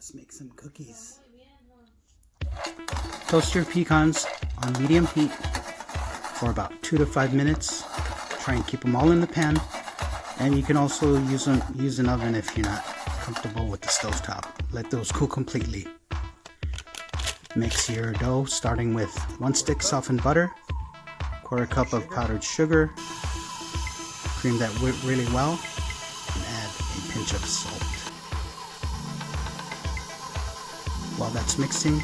Let's make some cookies. Toast your pecans on medium heat for about 2 to 5 minutes. Try and keep them all in the pan. And you can also use an oven if you're not comfortable with the stovetop. Let those cool completely. Mix your dough starting with 1 stick softened butter, 1/4 cup of powdered sugar. Cream that really well and add a pinch of salt. While that's mixing,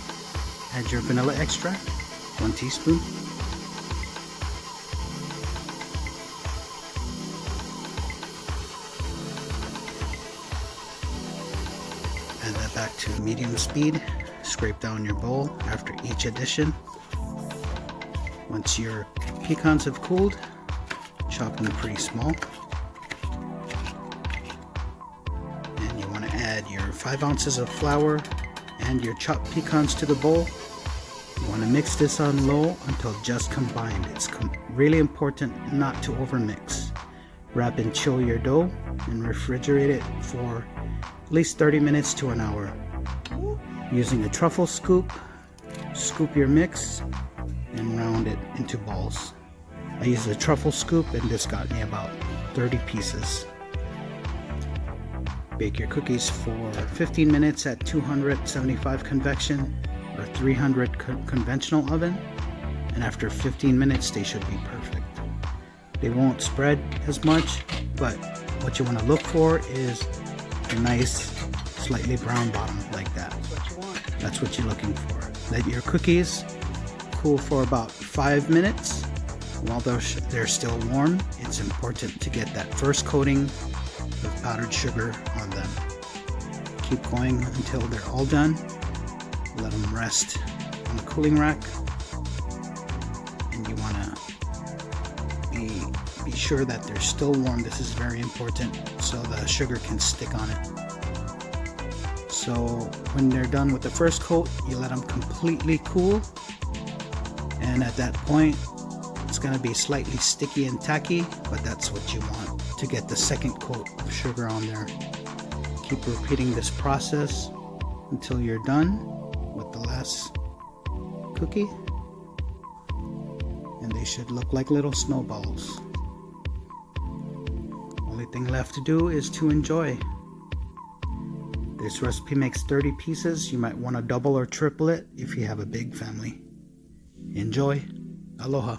add your vanilla extract, 1 teaspoon. Add that back to medium speed. Scrape down your bowl after each addition. Once your pecans have cooled, chop them pretty small. And you want to add your 5 ounces of flour and your chopped pecans to the bowl. You want to mix this on low until just combined. It's really important not to overmix. Wrap and chill your dough and refrigerate it for at least 30 minutes to an hour. Using a truffle scoop, scoop your mix and round it into balls. I used a truffle scoop and this got me about 30 pieces. Bake your cookies for 15 minutes at 275 convection or 300 conventional oven, and after 15 minutes they should be perfect. They won't spread as much, but what you want to look for is a nice slightly brown bottom like that. That's what you're looking for. Let your cookies cool for about 5 minutes. While they're still warm, it's important to get that first coating of powdered sugar on them. Keep going until they're all done. Let them rest on the cooling rack. And you want to be sure that they're still warm. This is very important so the sugar can stick on it. So when they're done with the first coat, you let them completely cool. And at that point, it's going to be slightly sticky and tacky, but that's what you want to get the second coat of sugar on there. Keep repeating this process until you're done with the last cookie. And they should look like little snowballs. Only thing left to do is to enjoy. This recipe makes 30 pieces. You might want to double or triple it if you have a big family. Enjoy. Aloha.